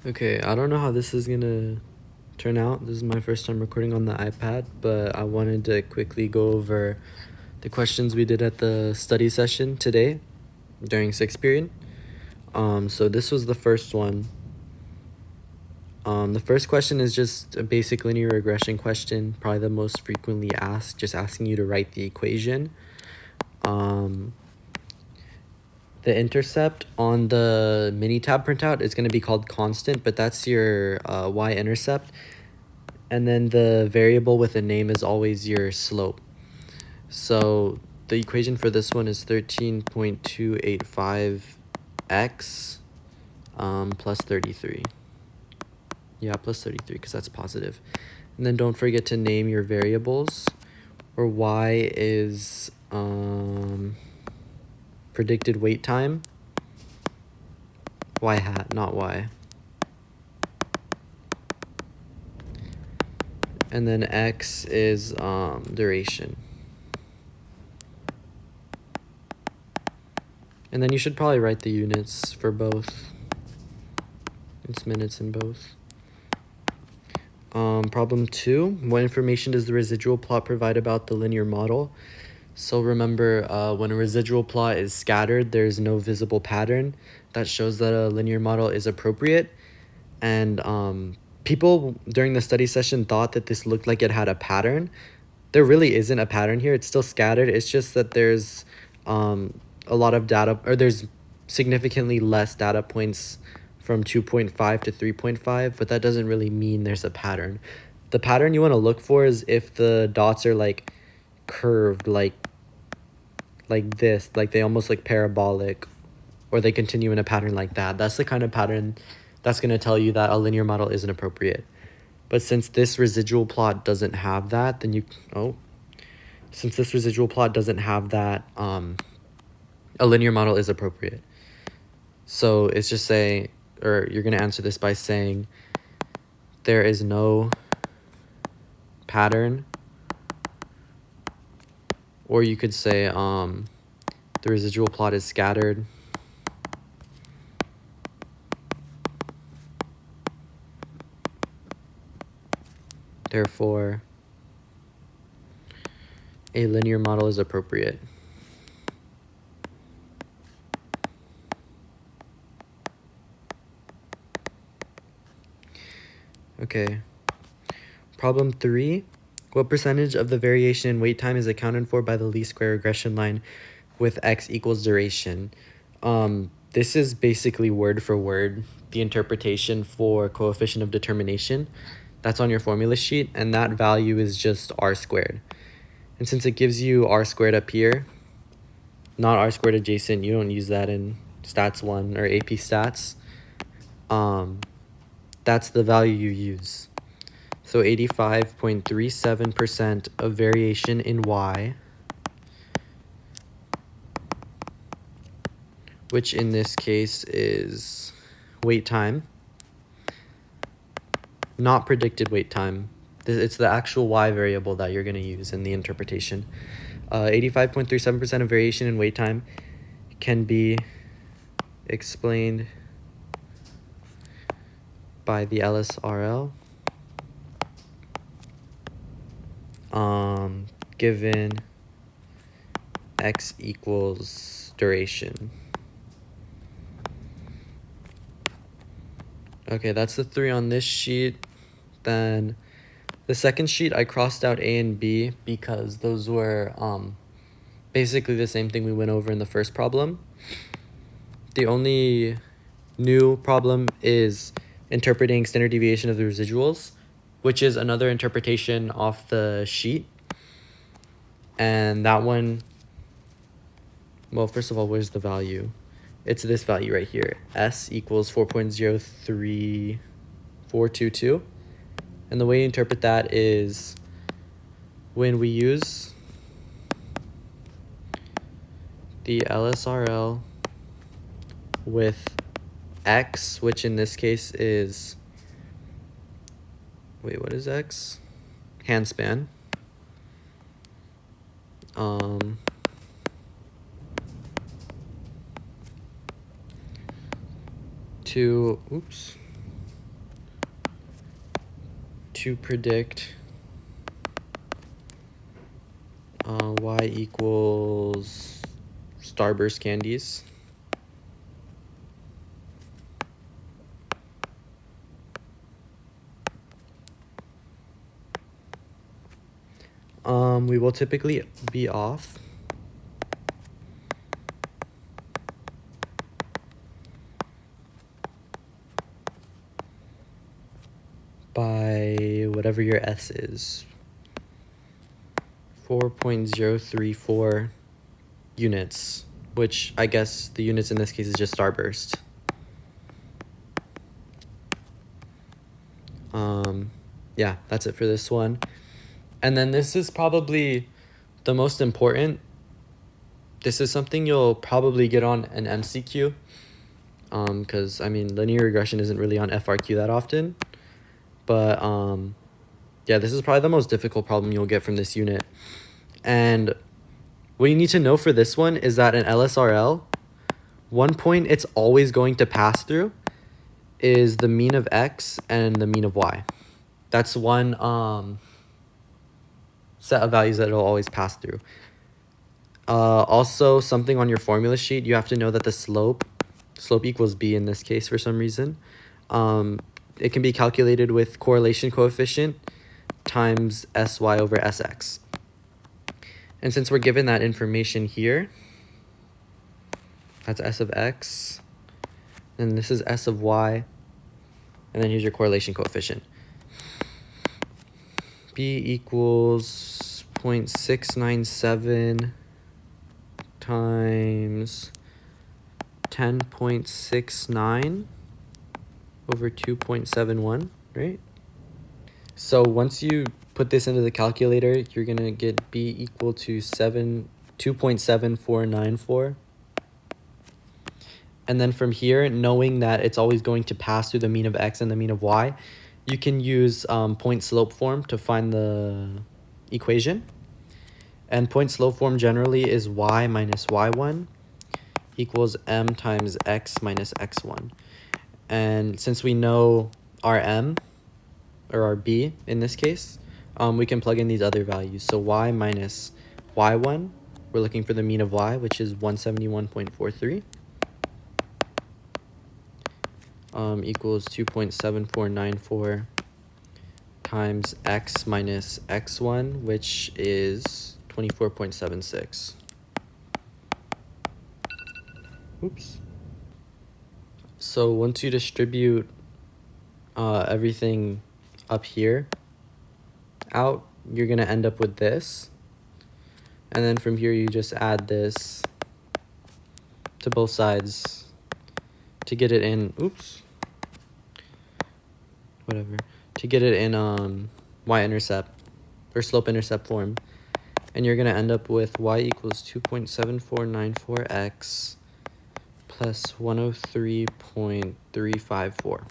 Okay, I don't know how this is gonna turn out. This is my first time recording on the iPad, but I wanted to quickly go over the questions we did at the study session today during sixth period. So this was the first one. The first question is just a basic linear regression question, probably the most frequently asked, just asking you to write the equation. The intercept on the Minitab printout is going to be called constant, but that's your y-intercept. And then the variable with a name is always your slope. So the equation for this one is 13.285x plus 33. Yeah, plus 33 because that's positive. And then don't forget to name your variables, where y is predicted wait time. Y hat, not y. And then x is duration. And then you should probably write the units for both. It's minutes in both. Problem 2, what information does the residual plot provide about the linear model? So remember, when a residual plot is scattered, there's no visible pattern. That shows that a linear model is appropriate. And people during the study session thought that this looked like it had a pattern. There really isn't a pattern here. It's still scattered. It's just that there's a lot of data, or there's significantly less data points from 2.5 to 3.5, but that doesn't really mean there's a pattern. The pattern you want to look for is if the dots are like curved, like this, like they almost like parabolic, or they continue in a pattern like that. That's the kind of pattern that's going to tell you that a linear model isn't appropriate. But since this residual plot doesn't have that, then since this residual plot doesn't have that, a linear model is appropriate. So it's just say, or you're going to answer this by saying there is no pattern, or you could say the residual plot is scattered. Therefore, a linear model is appropriate. Okay. Problem 3. What percentage of the variation in wait time is accounted for by the least square regression line with x equals duration? This is basically word for word the interpretation for coefficient of determination. That's on your formula sheet, and that value is just r squared. And since it gives you r squared up here, not r squared adjacent, you don't use that in stats 1 or AP stats. That's the value you use. So 85.37% of variation in y, which in this case is wait time, not predicted wait time. It's the actual y variable that you're going to use in the interpretation. 85.37% of variation in wait time can be explained by the LSRL given x equals duration. Okay, that's the 3 on this sheet. Then the second sheet, I crossed out A and B because those were basically the same thing we went over in the first problem. The only new problem is interpreting standard deviation of the residuals, which is another interpretation off the sheet. And that one, well, first of all, where's the value? It's this value right here. S equals 4.03422. And the way you interpret that is when we use the LSRL with x, which in this case is, wait, what is x? Handspan. To, oops. to predict y equals Starburst candies. We will typically be off by whatever your S is, 4.034 units, which I guess the units in this case is just Starburst. Yeah, that's it for this one. And then this is probably the most important. This is something you'll probably get on an MCQ, because I mean linear regression isn't really on FRQ that often, but yeah, this is probably the most difficult problem you'll get from this unit. And what you need to know for this one is that in LSRL, one point it's always going to pass through is the mean of x and the mean of y. That's one set of values that it'll always pass through. Also, something on your formula sheet, you have to know that the slope equals b in this case for some reason. It can be calculated with correlation coefficient times sy over sx. And since we're given that information here, that's s of x, and this is s of y, and then here's your correlation coefficient. B equals 0.697 times 10.69 over 2.71, right? So once you put this into the calculator, you're going to get B equal to 2.7494. And then from here, knowing that it's always going to pass through the mean of x and the mean of y, you can use point slope form to find the equation. And point slope form generally is y minus y1 equals m times x minus x1. And since we know our m, or our b in this case, we can plug in these other values. So y minus y1, we're looking for the mean of y, which is 171.43. Equals 2.7494 times x minus x1, which is 24.76. Oops. So once you distribute everything up here out, you're going to end up with this. And then from here, you just add this to both sides to get it in, to get it in y-intercept or slope-intercept form. And you're going to end up with y equals 2.7494x plus 103.354.